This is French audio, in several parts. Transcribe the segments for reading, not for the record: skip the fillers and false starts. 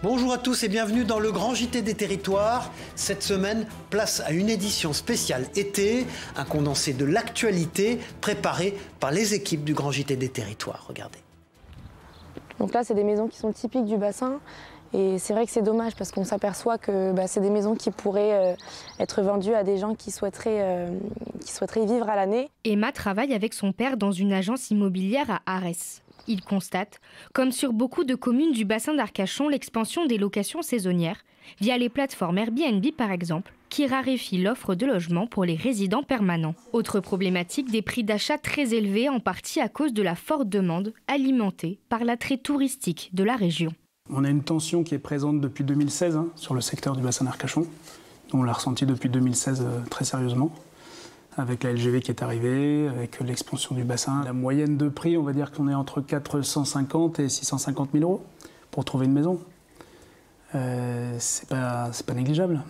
Bonjour à tous et bienvenue dans le Grand JT des Territoires. Cette semaine, place à une édition spéciale été, un condensé de l'actualité préparé par les équipes du Grand JT des Territoires. Regardez. Donc là, c'est des maisons qui sont typiques du bassin. Et c'est vrai que c'est dommage parce qu'on s'aperçoit que c'est des maisons qui pourraient être vendues à des gens qui souhaiteraient vivre à l'année. Emma travaille avec son père dans une agence immobilière à Arès. Il constate, comme sur beaucoup de communes du bassin d'Arcachon, l'expansion des locations saisonnières, via les plateformes Airbnb par exemple, qui raréfient l'offre de logements pour les résidents permanents. Autre problématique, des prix d'achat très élevés, en partie à cause de la forte demande, alimentée par l'attrait touristique de la région. On a une tension qui est présente depuis 2016 sur le secteur du bassin d'Arcachon. On l'a ressenti depuis 2016 très sérieusement, avec la LGV qui est arrivée, avec l'expansion du bassin. La moyenne de prix, on va dire qu'on est entre 450 et 650 000 euros pour trouver une maison. C'est pas négligeable.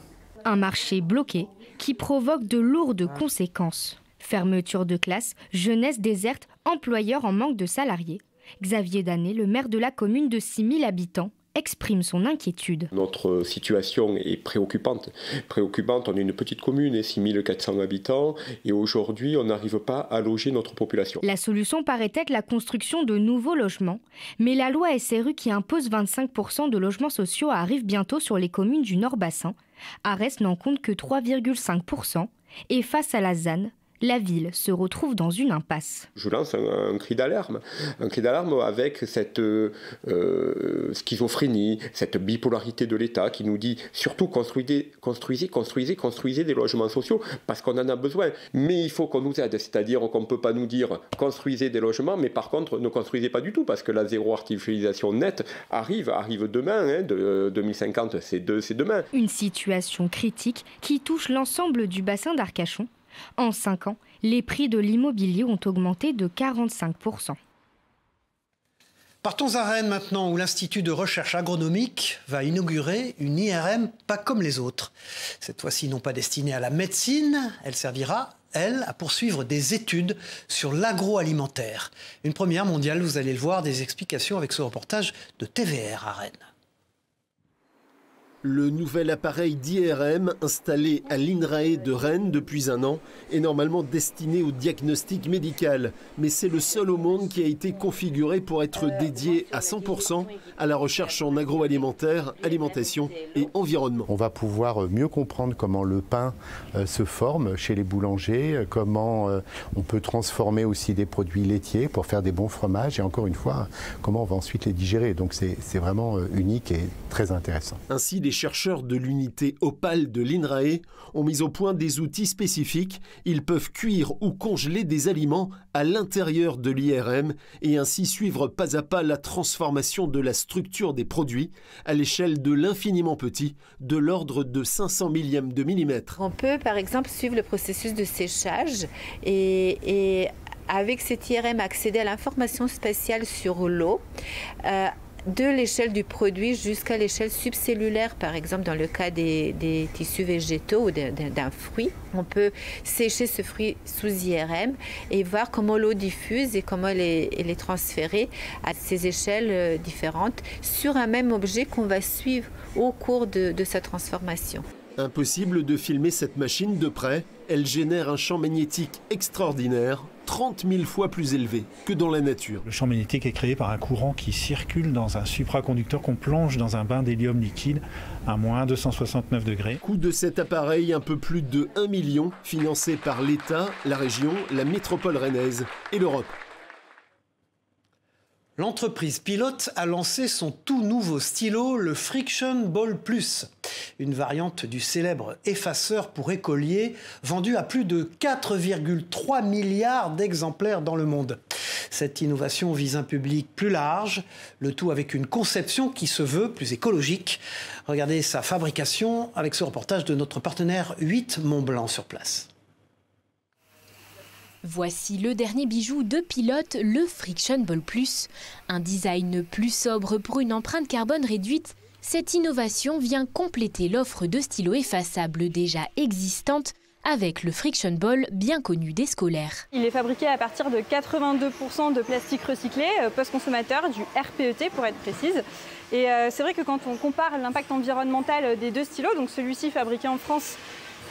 Un marché bloqué qui provoque de lourdes conséquences. Fermeture de classes, jeunesse déserte, employeurs en manque de salariés. Xavier Danet, le maire de la commune de 6 000 habitants, exprime son inquiétude. Notre situation est préoccupante. On est une petite commune, 6 400 habitants, et aujourd'hui, on n'arrive pas à loger notre population. La solution paraît être la construction de nouveaux logements, mais la loi SRU qui impose 25% de logements sociaux arrive bientôt sur les communes du Nord-Bassin. Arès n'en compte que 3,5%, et face à la ZAN, la ville se retrouve dans une impasse. Je lance un cri d'alarme avec cette schizophrénie, cette bipolarité de l'État qui nous dit surtout construisez des logements sociaux parce qu'on en a besoin. Mais il faut qu'on nous aide, c'est-à-dire qu'on ne peut pas nous dire construisez des logements, mais par contre ne construisez pas du tout parce que la zéro artificialisation nette arrive demain, 2050, c'est demain. Une situation critique qui touche l'ensemble du bassin d'Arcachon. En 5 ans, les prix de l'immobilier ont augmenté de 45%. Partons à Rennes maintenant, où l'Institut de recherche agronomique va inaugurer une IRM pas comme les autres. Cette fois-ci, non pas destinée à la médecine, elle servira, elle, à poursuivre des études sur l'agroalimentaire. Une première mondiale, vous allez le voir, des explications avec ce reportage de TVR à Rennes. Le nouvel appareil d'IRM installé à l'INRAE de Rennes depuis un an est normalement destiné au diagnostic médical. Mais c'est le seul au monde qui a été configuré pour être dédié à 100% à la recherche en agroalimentaire, alimentation et environnement. On va pouvoir mieux comprendre comment le pain se forme chez les boulangers, comment on peut transformer aussi des produits laitiers pour faire des bons fromages et encore une fois, comment on va ensuite les digérer. Donc c'est vraiment unique et très intéressant. Ainsi, les chercheurs de l'unité Opale de l'INRAE ont mis au point des outils spécifiques. Ils peuvent cuire ou congeler des aliments à l'intérieur de l'IRM et ainsi suivre pas à pas la transformation de la structure des produits à l'échelle de l'infiniment petit, de l'ordre de 500 millièmes de millimètre. On peut par exemple suivre le processus de séchage et avec cet IRM accéder à l'information spatiale sur l'eau. De l'échelle du produit jusqu'à l'échelle subcellulaire, par exemple dans le cas des tissus végétaux ou d'un fruit. On peut sécher ce fruit sous IRM et voir comment l'eau diffuse et comment elle est transférée à ces échelles différentes sur un même objet qu'on va suivre au cours de sa transformation. Impossible de filmer cette machine de près. Elle génère un champ magnétique extraordinaire, 30 000 fois plus élevé que dans la nature. Le champ magnétique est créé par un courant qui circule dans un supraconducteur qu'on plonge dans un bain d'hélium liquide à moins 269 degrés. Coût de cet appareil, un peu plus de 1 million, financé par l'État, la région, la métropole rennaise et l'Europe. L'entreprise Pilote a lancé son tout nouveau stylo, le Friction Ball Plus. Une variante du célèbre effaceur pour écoliers vendu à plus de 4,3 milliards d'exemplaires dans le monde. Cette innovation vise un public plus large, le tout avec une conception qui se veut plus écologique. Regardez sa fabrication avec ce reportage de notre partenaire 8 Montblanc sur place. Voici le dernier bijou de Pilote, le Friction Ball Plus. Un design plus sobre pour une empreinte carbone réduite, cette innovation vient compléter l'offre de stylos effaçables déjà existante avec le Friction Ball bien connu des scolaires. Il est fabriqué à partir de 82% de plastique recyclé, post-consommateur, du RPET pour être précise. Et c'est vrai que quand on compare l'impact environnemental des deux stylos, donc celui-ci fabriqué en France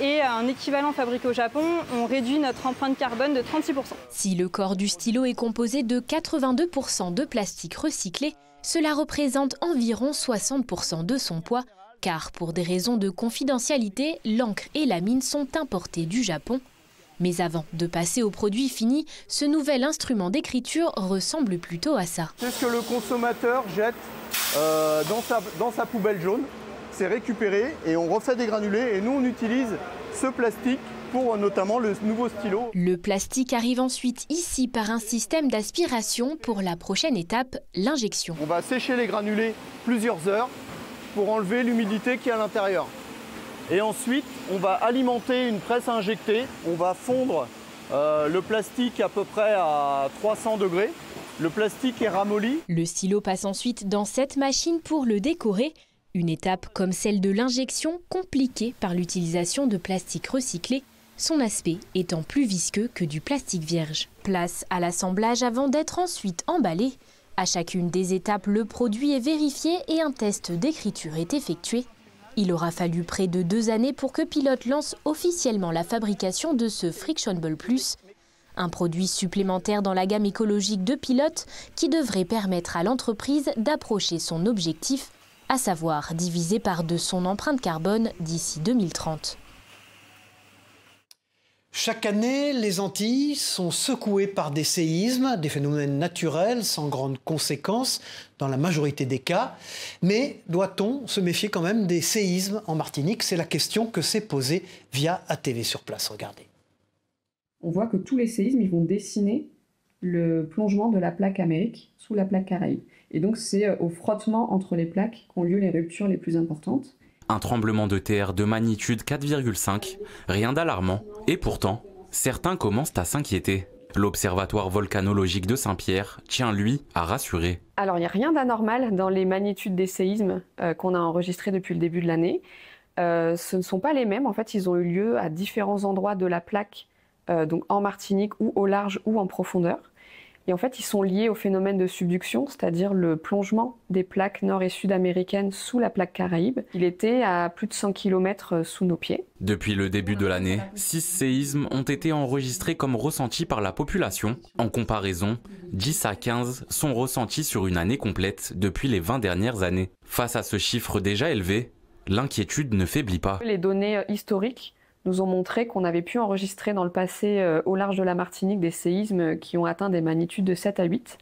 et un équivalent fabriqué au Japon, on réduit notre empreinte carbone de 36%. Si le corps du stylo est composé de 82% de plastique recyclé, cela représente environ 60% de son poids, car pour des raisons de confidentialité, l'encre et la mine sont importées du Japon. Mais avant de passer au produit fini, ce nouvel instrument d'écriture ressemble plutôt à ça. C'est ce que le consommateur jette dans sa poubelle jaune. C'est récupéré et on refait des granulés et nous on utilise ce plastique pour notamment le nouveau stylo. Le plastique arrive ensuite ici par un système d'aspiration pour la prochaine étape, l'injection. On va sécher les granulés plusieurs heures pour enlever l'humidité qui est à l'intérieur. Et ensuite, on va alimenter une presse à injecter. On va fondre le plastique à peu près à 300 degrés. Le plastique est ramolli. Le stylo passe ensuite dans cette machine pour le décorer. Une étape comme celle de l'injection, compliquée par l'utilisation de plastique recyclé, son aspect étant plus visqueux que du plastique vierge. Place à l'assemblage avant d'être ensuite emballé. À chacune des étapes, le produit est vérifié et un test d'écriture est effectué. Il aura fallu près de 2 années pour que Pilote lance officiellement la fabrication de ce Friction Ball Plus, un produit supplémentaire dans la gamme écologique de Pilote qui devrait permettre à l'entreprise d'approcher son objectif, à savoir diviser par 2 son empreinte carbone d'ici 2030. Chaque année, les Antilles sont secouées par des séismes, des phénomènes naturels sans grandes conséquences dans la majorité des cas. Mais doit-on se méfier quand même des séismes en Martinique? C'est la question que s'est posée via ATV sur place. Regardez. On voit que tous les séismes ils vont dessiner le plongement de la plaque Amérique sous la plaque Caraïbe. Et donc c'est au frottement entre les plaques qu'ont lieu les ruptures les plus importantes. Un tremblement de terre de magnitude 4,5, rien d'alarmant. Et pourtant, certains commencent à s'inquiéter. L'Observatoire volcanologique de Saint-Pierre tient, lui, à rassurer. Alors il n'y a rien d'anormal dans les magnitudes des séismes qu'on a enregistrés depuis le début de l'année. Ce ne sont pas les mêmes. En fait, ils ont eu lieu à différents endroits de la plaque, donc en Martinique ou au large ou en profondeur. Et en fait, ils sont liés au phénomène de subduction, c'est-à-dire le plongement des plaques nord- et sud-américaines sous la plaque Caraïbe. Il était à plus de 100 km sous nos pieds. Depuis le début de l'année, 6 séismes ont été enregistrés comme ressentis par la population. En comparaison, 10 à 15 sont ressentis sur une année complète depuis les 20 dernières années. Face à ce chiffre déjà élevé, l'inquiétude ne faiblit pas. Les données historiques nous ont montré qu'on avait pu enregistrer dans le passé au large de la Martinique des séismes qui ont atteint des magnitudes de 7 à 8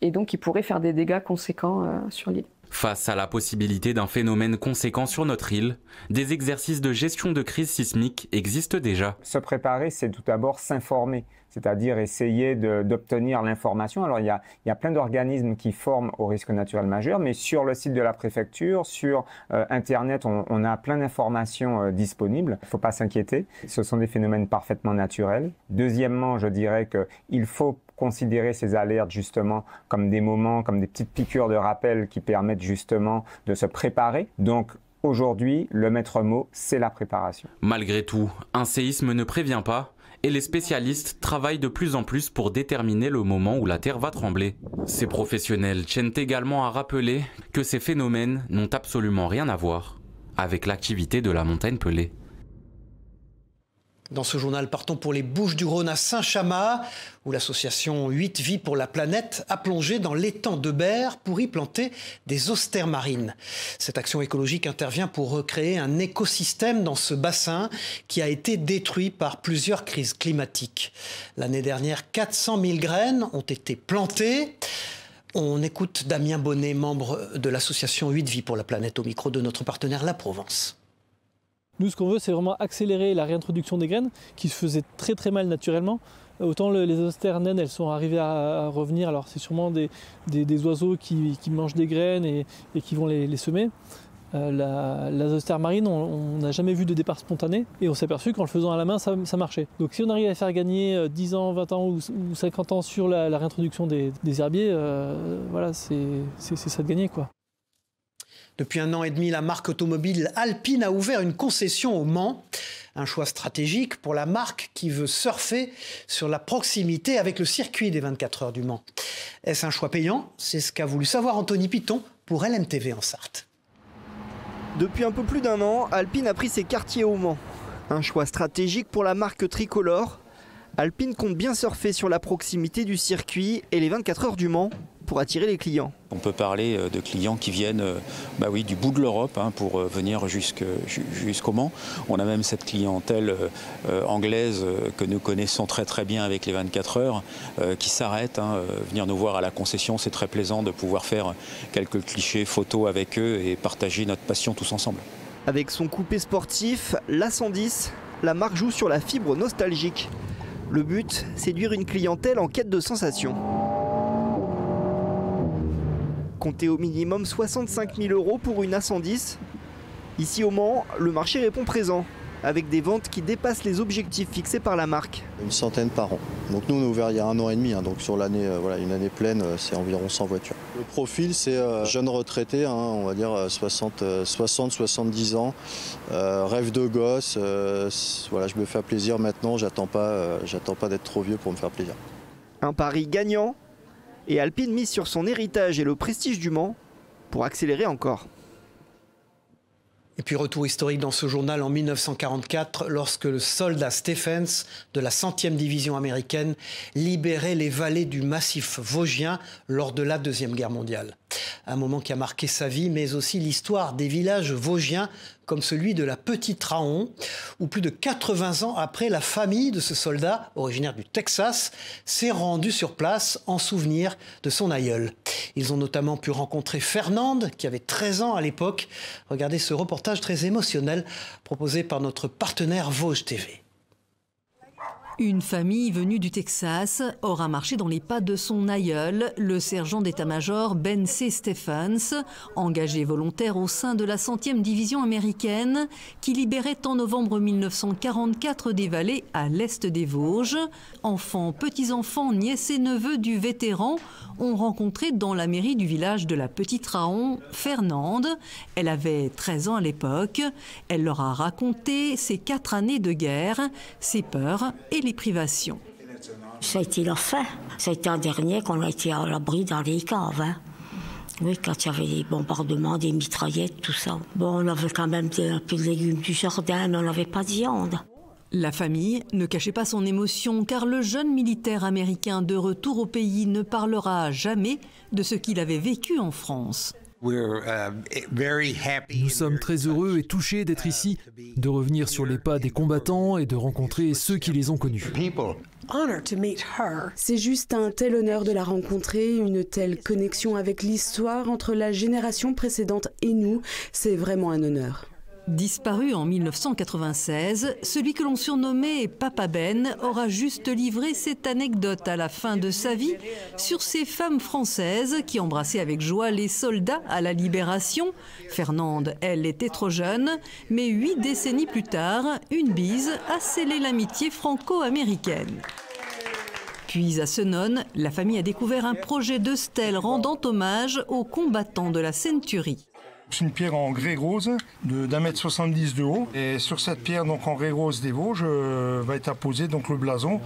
et donc qui pourraient faire des dégâts conséquents sur l'île. Face à la possibilité d'un phénomène conséquent sur notre île, des exercices de gestion de crise sismique existent déjà. Se préparer, c'est tout d'abord s'informer, c'est-à-dire essayer d'obtenir l'information. Alors il y a plein d'organismes qui forment au risque naturel majeur, mais sur le site de la préfecture, sur Internet, on a plein d'informations disponibles. Il ne faut pas s'inquiéter, ce sont des phénomènes parfaitement naturels. Deuxièmement, je dirais qu'il faut considérer ces alertes justement comme des moments, comme des petites piqûres de rappel qui permettent justement de se préparer. Donc aujourd'hui, le maître mot, c'est la préparation. Malgré tout, un séisme ne prévient pas et les spécialistes travaillent de plus en plus pour déterminer le moment où la Terre va trembler. Ces professionnels tiennent également à rappeler que ces phénomènes n'ont absolument rien à voir avec l'activité de la montagne Pelée. Dans ce journal, partons pour les Bouches-du-Rhône à Saint-Chamas, où l'association 8 Vies pour la planète a plongé dans l'étang de Berre pour y planter des austères marines. Cette action écologique intervient pour recréer un écosystème dans ce bassin qui a été détruit par plusieurs crises climatiques. L'année dernière, 400 000 graines ont été plantées. On écoute Damien Bonnet, membre de l'association 8 Vies pour la planète, au micro de notre partenaire La Provence. Nous, ce qu'on veut, c'est vraiment accélérer la réintroduction des graines qui se faisaient très très mal naturellement. Autant les austères naines, elles sont arrivées à revenir. Alors c'est sûrement des oiseaux qui mangent des graines et qui vont les semer. La austère marine, on n'a jamais vu de départ spontané et on s'est aperçu qu'en le faisant à la main, ça marchait. Donc si on arrive à faire gagner 10 ans, 20 ans ou 50 ans sur la réintroduction des herbiers, voilà, c'est ça de gagner, quoi. Depuis 1 an et demi, la marque automobile Alpine a ouvert une concession au Mans. Un choix stratégique pour la marque qui veut surfer sur la proximité avec le circuit des 24 heures du Mans. Est-ce un choix payant? C'est ce qu'a voulu savoir Anthony Piton pour LMTV en Sarthe. Depuis un peu plus d'un an, Alpine a pris ses quartiers au Mans. Un choix stratégique pour la marque tricolore. Alpine compte bien surfer sur la proximité du circuit et les 24 heures du Mans pour attirer les clients. On peut parler de clients qui viennent du bout de l'Europe pour venir jusqu'au Mans. On a même cette clientèle anglaise que nous connaissons très très bien avec les 24 heures qui s'arrête. Venir nous voir à la concession, c'est très plaisant de pouvoir faire quelques clichés, photos avec eux et partager notre passion tous ensemble. Avec son coupé sportif, l'A110, la marque joue sur la fibre nostalgique. Le but, séduire une clientèle en quête de sensations. Comptez au minimum 65 000 € pour une A110. Ici au Mans, le marché répond présent, avec des ventes qui dépassent les objectifs fixés par la marque. Une centaine par an. Donc nous on est ouvert il y a 1 an et demi, donc sur l'année, une année pleine, c'est environ 100 voitures. Le profil c'est jeune retraité, on va dire 60-70 ans, rêve de gosse, je me fais plaisir maintenant, j'attends pas d'être trop vieux pour me faire plaisir. Un pari gagnant, et Alpine mise sur son héritage et le prestige du Mans pour accélérer encore. Et puis retour historique dans ce journal en 1944, lorsque le soldat Stephens de la 100e division américaine libérait les vallées du massif vosgien lors de la Deuxième Guerre mondiale. Un moment qui a marqué sa vie, mais aussi l'histoire des villages vosgiens, comme celui de la Petite Raon, où plus de 80 ans après, la famille de ce soldat, originaire du Texas, s'est rendue sur place en souvenir de son aïeul. Ils ont notamment pu rencontrer Fernande, qui avait 13 ans à l'époque. Regardez ce reportage très émotionnel proposé par notre partenaire Vosges TV. Une famille venue du Texas aura marché dans les pas de son aïeul, le sergent d'état-major Ben C. Stephens, engagé volontaire au sein de la 100e division américaine, qui libérait en novembre 1944 des vallées à l'est des Vosges. Enfants, petits-enfants, nièces et neveux du vétéran ont rencontré dans la mairie du village de la Petite Raon Fernande. Elle avait 13 ans à l'époque. Elle leur a raconté ses 4 années de guerre, ses peurs et les privations. Ça a été la fin. Ça a été un dernier qu'on a été à l'abri dans les caves. Oui, quand il y avait des bombardements, des mitraillettes, tout ça. Bon, on avait quand même un peu de légumes du jardin, mais on n'avait pas de viande. La famille ne cachait pas son émotion car le jeune militaire américain de retour au pays ne parlera jamais de ce qu'il avait vécu en France. Nous sommes très heureux et touchés d'être ici, de revenir sur les pas des combattants et de rencontrer ceux qui les ont connus. C'est juste un tel honneur de la rencontrer, une telle connexion avec l'histoire entre la génération précédente et nous. C'est vraiment un honneur. Disparu en 1996, celui que l'on surnommait Papa Ben aura juste livré cette anecdote à la fin de sa vie sur ces femmes françaises qui embrassaient avec joie les soldats à la Libération. Fernande, elle, était trop jeune, mais 8 décennies plus tard, une bise a scellé l'amitié franco-américaine. Puis à Senones, la famille a découvert un projet de stèle rendant hommage aux combattants de la Centurie. C'est une pierre en grès rose d'1,70 m de haut. Et sur cette pierre donc en grès rose des Vosges va être apposé donc le blason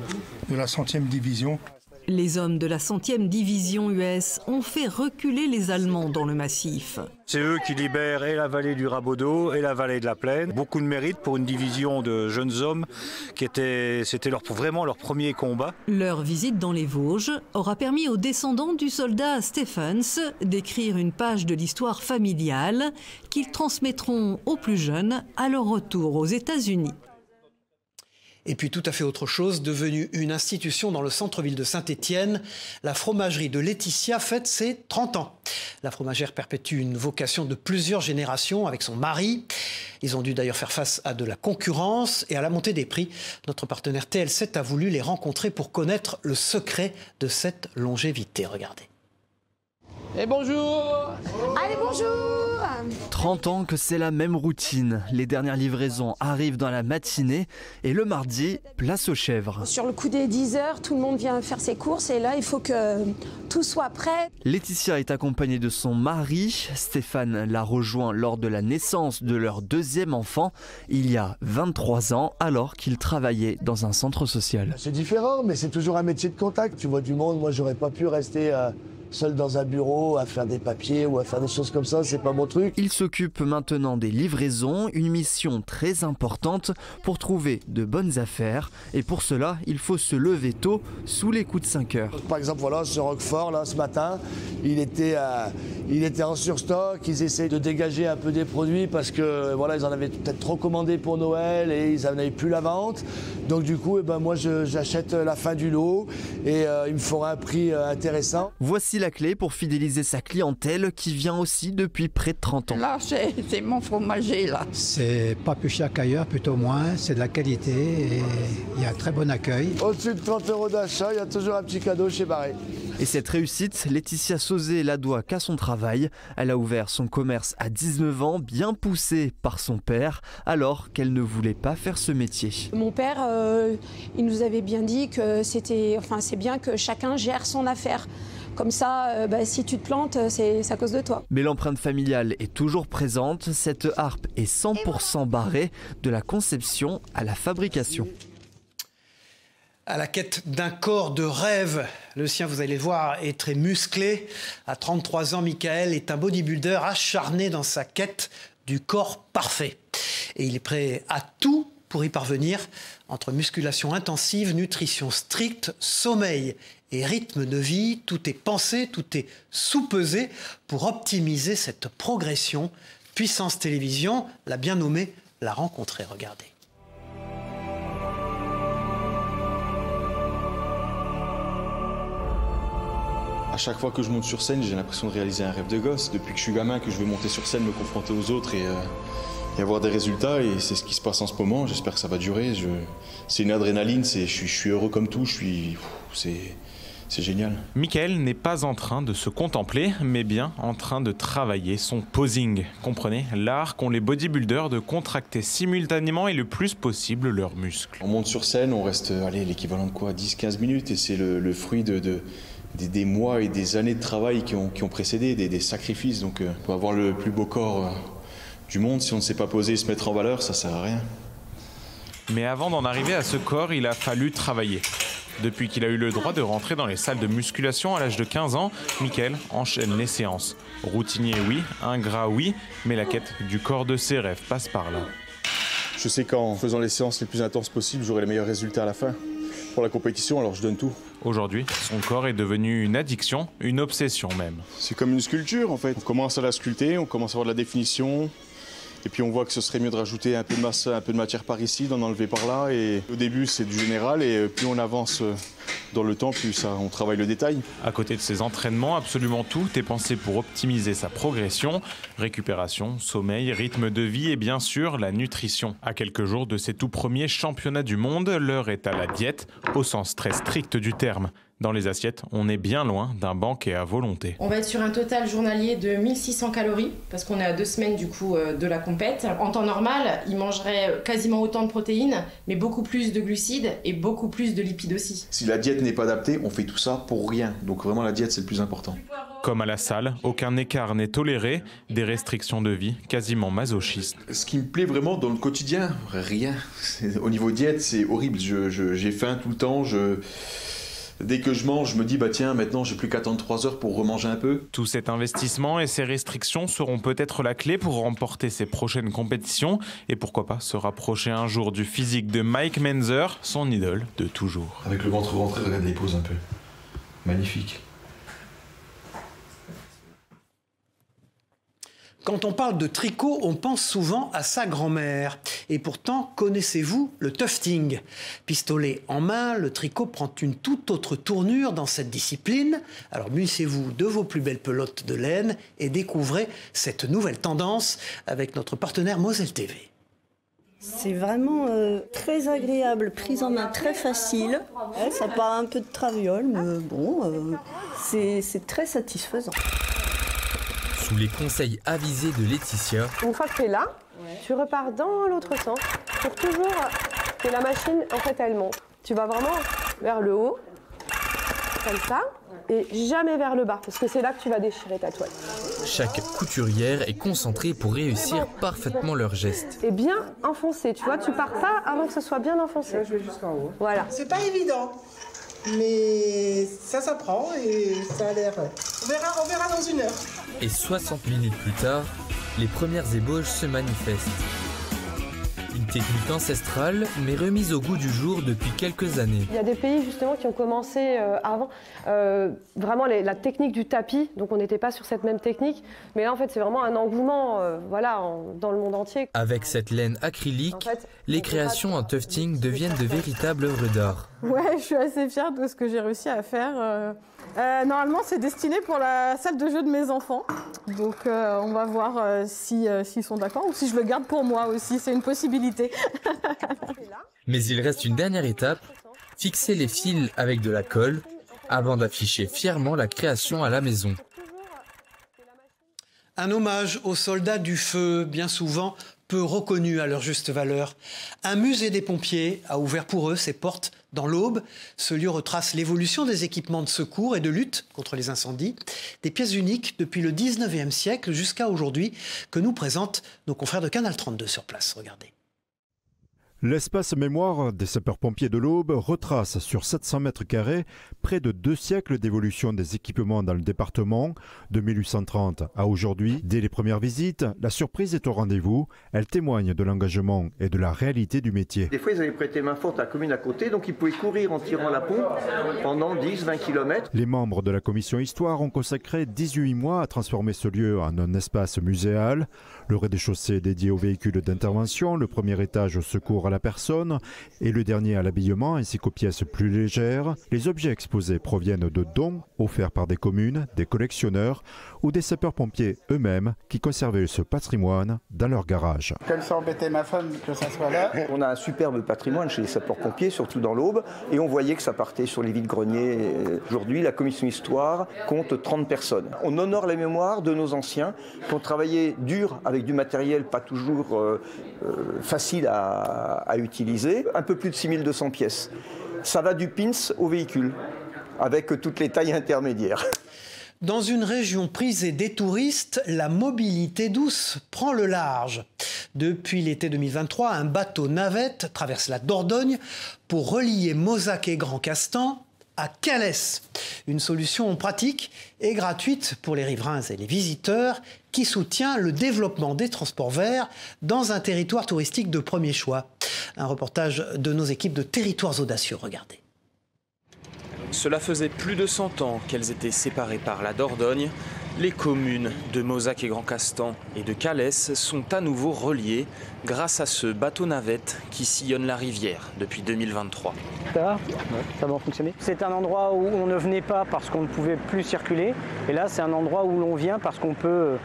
de la 100e division. Les hommes de la 100e division US ont fait reculer les Allemands dans le massif. C'est eux qui libèrent et la vallée du Rabodeau et la vallée de la Plaine. Beaucoup de mérite pour une division de jeunes hommes c'était vraiment leur premier combat. Leur visite dans les Vosges aura permis aux descendants du soldat Stephens d'écrire une page de l'histoire familiale qu'ils transmettront aux plus jeunes à leur retour aux États-Unis. Et puis tout à fait autre chose, devenue une institution dans le centre-ville de Saint-Étienne, la fromagerie de Laetitia fête ses 30 ans. La fromagère perpétue une vocation de plusieurs générations avec son mari. Ils ont dû d'ailleurs faire face à de la concurrence et à la montée des prix. Notre partenaire TL7 a voulu les rencontrer pour connaître le secret de cette longévité. Regardez. Et bonjour! Allez, bonjour! 30 ans que c'est la même routine. Les dernières livraisons arrivent dans la matinée et le mardi, place aux chèvres. Sur le coup des 10 heures, tout le monde vient faire ses courses et là, il faut que tout soit prêt. Laetitia est accompagnée de son mari. Stéphane l'a rejoint lors de la naissance de leur deuxième enfant, il y a 23 ans, alors qu'il travaillait dans un centre social. C'est différent, mais c'est toujours un métier de contact. Tu vois du monde, moi j'aurais pas pu rester seul dans un bureau à faire des papiers ou à faire des choses comme ça, c'est pas mon truc. Il s'occupe maintenant des livraisons, une mission très importante pour trouver de bonnes affaires. Et pour cela, il faut se lever tôt, sous les coups de 5 heures. Par exemple, voilà, ce Roquefort, là, ce matin, il était en surstock. Ils essaient de dégager un peu des produits parce que voilà, ils en avaient peut-être trop commandé pour Noël et ils n'en avaient plus la vente. Donc du coup, moi, j'achète la fin du lot et il me fera un prix intéressant. Voici la clé pour fidéliser sa clientèle qui vient aussi depuis près de 30 ans. Là, c'est mon fromager, là. C'est pas plus cher qu'ailleurs, plutôt moins. C'est de la qualité et il y a un très bon accueil. Au-dessus de 30 € d'achat, il y a toujours un petit cadeau chez Barré. Et cette réussite, Laetitia Sauzé la doit qu'à son travail. Elle a ouvert son commerce à 19 ans, bien poussée par son père, alors qu'elle ne voulait pas faire ce métier. Mon père, il nous avait bien dit que c'est bien que chacun gère son affaire. Comme ça, si tu te plantes, c'est à cause de toi. Mais l'empreinte familiale est toujours présente. Cette harpe est 100% barrée, de la conception à la fabrication. À la quête d'un corps de rêve, le sien, vous allez le voir, est très musclé. À 33 ans, Michael est un bodybuilder acharné dans sa quête du corps parfait. Et il est prêt à tout pour y parvenir, entre musculation intensive, nutrition stricte, sommeil et rythme de vie. Tout est pensé, tout est sous-pesé pour optimiser cette progression. Puissance Télévision l'a bien nommé, l'a rencontré. Regardez. À chaque fois que je monte sur scène, j'ai l'impression de réaliser un rêve de gosse. Depuis que je suis gamin, que je veux monter sur scène, me confronter aux autres et avoir des résultats. Et c'est ce qui se passe en ce moment. J'espère que ça va durer. C'est une adrénaline. Je suis heureux comme tout. C'est génial. Michael n'est pas en train de se contempler, mais bien en train de travailler son posing. Comprenez, l'art qu'ont les bodybuilders de contracter simultanément et le plus possible leurs muscles. On monte sur scène, on reste l'équivalent de quoi, 10-15 minutes. Et c'est le fruit des mois et des années de travail qui ont précédé, des sacrifices. Donc pour avoir le plus beau corps du monde, si on ne sait pas poser et se mettre en valeur, ça sert à rien. Mais avant d'en arriver à ce corps, il a fallu travailler. Depuis qu'il a eu le droit de rentrer dans les salles de musculation à l'âge de 15 ans, Michael enchaîne les séances. Routinier oui, ingrat oui, mais la quête du corps de ses rêves passe par là. Je sais qu'en faisant les séances les plus intenses possibles, j'aurai les meilleurs résultats à la fin. Pour la compétition, alors je donne tout. Aujourd'hui, son corps est devenu une addiction, une obsession même. C'est comme une sculpture en fait. On commence à la sculpter, on commence à avoir de la définition. Et puis on voit que ce serait mieux de rajouter un peu de masse, un peu de matière par ici, d'en enlever par là. Et au début, c'est du général et plus on avance dans le temps, plus on travaille le détail. À côté de ses entraînements, absolument tout est pensé pour optimiser sa progression. Récupération, sommeil, rythme de vie et bien sûr la nutrition. À quelques jours de ses tout premiers championnats du monde, l'heure est à la diète, au sens très strict du terme. Dans les assiettes, on est bien loin d'un banquet à volonté. On va être sur un total journalier de 1600 calories, parce qu'on est à 2 semaines du coup de la compète. En temps normal, il mangerait quasiment autant de protéines, mais beaucoup plus de glucides et beaucoup plus de lipides aussi. Si la diète n'est pas adaptée, on fait tout ça pour rien. Donc vraiment la diète, c'est le plus important. Comme à la salle, aucun écart n'est toléré, des restrictions de vie quasiment masochistes. Ce qui me plaît vraiment dans le quotidien, rien. Au niveau diète, c'est horrible. J'ai faim tout le temps, dès que je mange, je me dis, tiens, maintenant, j'ai plus qu'à attendre 3 heures pour remanger un peu. Tout cet investissement et ces restrictions seront peut-être la clé pour remporter ses prochaines compétitions et pourquoi pas se rapprocher un jour du physique de Mike Menzer, son idole de toujours. Avec le ventre rentré, regarde les poses un peu. Magnifique. Quand on parle de tricot, on pense souvent à sa grand-mère. Et pourtant, connaissez-vous le tufting? Pistolet en main, le tricot prend une toute autre tournure dans cette discipline. Alors munissez-vous de vos plus belles pelotes de laine et découvrez cette nouvelle tendance avec notre partenaire Moselle TV. C'est vraiment très agréable, prise en main très facile. Ouais, ça part un peu de traviole, mais bon, c'est très satisfaisant. Sous les conseils avisés de Laetitia, une fois que tu es là, tu repars dans l'autre sens pour toujours que la machine, en fait, elle monte. Tu vas vraiment vers le haut, comme ça, et jamais vers le bas, parce que c'est là que tu vas déchirer ta toile. chaque couturière est concentrée pour réussir parfaitement leurs gestes. Et bien enfoncé, tu vois, tu pars pas avant que ce soit bien enfoncé. Là, je vais jusqu'en haut. Voilà. C'est pas évident, mais ça s'apprend et ça a l'air... On verra dans une heure. Et 60 minutes plus tard, les premières ébauches se manifestent. Une technique ancestrale, mais remise au goût du jour depuis quelques années. Il y a des pays justement qui ont commencé avant, vraiment la technique du tapis, donc on n'était pas sur cette même technique, mais là en fait c'est vraiment un engouement dans le monde entier. Avec cette laine acrylique, en fait, les créations en tufting deviennent de véritables œuvres d'art. Ouais, je suis assez fière de ce que j'ai réussi à faire. Normalement, c'est destiné pour la salle de jeu de mes enfants. Donc, on va voir s'ils sont d'accord ou si je le garde pour moi aussi. C'est une possibilité. Mais il reste une dernière étape, fixer les fils avec de la colle avant d'afficher fièrement la création à la maison. Un hommage aux soldats du feu, bien souvent peu reconnus à leur juste valeur. Un musée des pompiers a ouvert pour eux ses portes dans l'Aube. Ce lieu retrace l'évolution des équipements de secours et de lutte contre les incendies. Des pièces uniques depuis le 19e siècle jusqu'à aujourd'hui que nous présentent nos confrères de Canal 32 sur place. Regardez. L'espace mémoire des sapeurs-pompiers de l'Aube retrace sur 700 mètres carrés près de 2 siècles d'évolution des équipements dans le département, de 1830 à aujourd'hui. Dès les premières visites, la surprise est au rendez-vous. Elle témoigne de l'engagement et de la réalité du métier. Des fois, ils avaient prêté main forte à la commune à côté, donc ils pouvaient courir en tirant la pompe pendant 10-20 km. Les membres de la commission Histoire ont consacré 18 mois à transformer ce lieu en un espace muséal. Le rez-de-chaussée dédié aux véhicules d'intervention, le premier étage au secours à la personne et le dernier à l'habillement ainsi qu'aux pièces plus légères. Les objets exposés proviennent de dons offerts par des communes, des collectionneurs ou des sapeurs-pompiers eux-mêmes qui conservaient ce patrimoine dans leur garage. Comme ça embêtait ma femme que ça soit là. On a un superbe patrimoine chez les sapeurs-pompiers, surtout dans l'Aube, et on voyait que ça partait sur les vides-greniers. Aujourd'hui, la commission Histoire compte 30 personnes. On honore la mémoire de nos anciens qui ont travaillé dur avec du matériel pas toujours facile à utiliser. Un peu plus de 6200 pièces. Ça va du pins au véhicule, avec toutes les tailles intermédiaires. Dans une région prisée des touristes, la mobilité douce prend le large. Depuis l'été 2023, un bateau navette traverse la Dordogne pour relier Mozac et Grand Castan à Calais. Une solution pratique et gratuite pour les riverains et les visiteurs qui soutient le développement des transports verts dans un territoire touristique de premier choix. Un reportage de nos équipes de Territoires Audacieux, regardez. Cela faisait plus de 100 ans qu'elles étaient séparées par la Dordogne. Les communes de Mozac et Grand Castan et de Calais sont à nouveau reliées grâce à ce bateau-navette qui sillonne la rivière depuis 2023. Ça va ? Ça va fonctionner. C'est un endroit où on ne venait pas parce qu'on ne pouvait plus circuler. Et là, c'est un endroit où l'on vient parce qu'on peut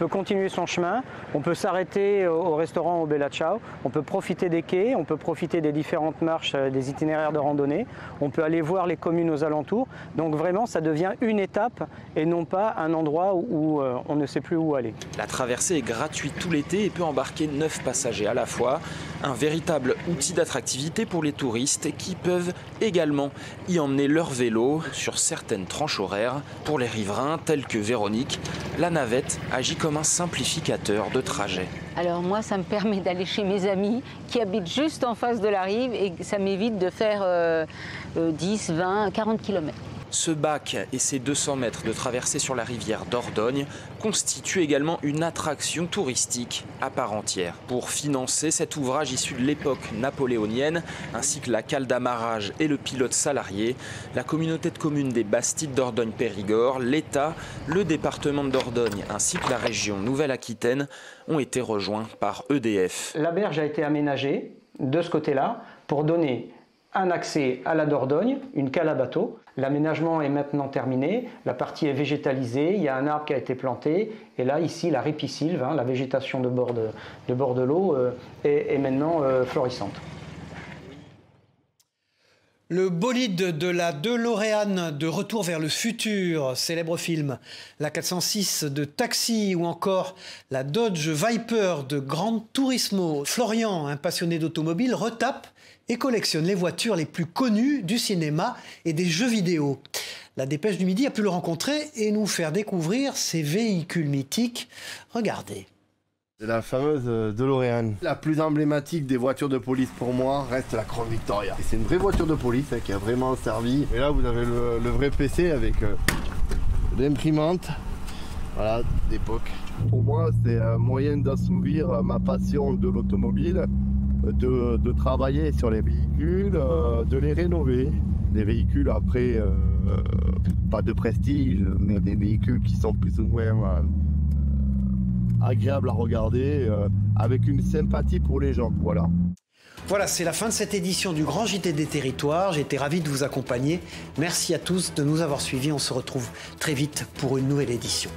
continuer son chemin. On peut s'arrêter au restaurant au Bella Ciao. On peut profiter des quais. On peut profiter des différentes marches, des itinéraires de randonnée. On peut aller voir les communes aux alentours. Donc vraiment, ça devient une étape et non pas un endroit où on ne sait plus où aller. La traversée est gratuite tout l'été et peut embarquer 9 passagers à la fois. Un véritable outil d'attractivité pour les touristes qui peuvent également y emmener leur vélo sur certaines tranches horaires. Pour les riverains tels que Véronique, la navette agit comme un simplificateur de trajet. Alors moi, ça me permet d'aller chez mes amis qui habitent juste en face de la rive et ça m'évite de faire 10, 20, 40 km. Ce bac et ses 200 mètres de traversée sur la rivière Dordogne constituent également une attraction touristique à part entière. Pour financer cet ouvrage issu de l'époque napoléonienne, ainsi que la cale d'amarrage et le pilote salarié, la communauté de communes des Bastides Dordogne-Périgord, l'État, le département de Dordogne ainsi que la région Nouvelle-Aquitaine ont été rejoints par EDF. La berge a été aménagée de ce côté-là pour donner un accès à la Dordogne, une cale à bateau. L'aménagement est maintenant terminé, la partie est végétalisée, il y a un arbre qui a été planté, et là, ici, la ripisylve, la végétation de bord de l'eau, est maintenant florissante. Le bolide de la DeLorean de Retour vers le futur, célèbre film, la 406 de Taxi ou encore la Dodge Viper de Gran Turismo. Florian, un passionné d'automobile, retape et collectionne les voitures les plus connues du cinéma et des jeux vidéo. La Dépêche du Midi a pu le rencontrer et nous faire découvrir ces véhicules mythiques. Regardez. C'est la fameuse DeLorean. La plus emblématique des voitures de police pour moi reste la Crown Victoria. C'est une vraie voiture de police qui a vraiment servi. Et là vous avez le vrai PC avec l'imprimante, voilà, d'époque. Pour moi c'est un moyen d'assouvir ma passion de l'automobile, de travailler sur les véhicules, de les rénover. Des véhicules après, pas de prestige, mais des véhicules qui sont plus ou moins agréable à regarder, avec une sympathie pour les gens, voilà. Voilà, c'est la fin de cette édition du Grand JT des Territoires. J'ai été ravi de vous accompagner. Merci à tous de nous avoir suivis. On se retrouve très vite pour une nouvelle édition.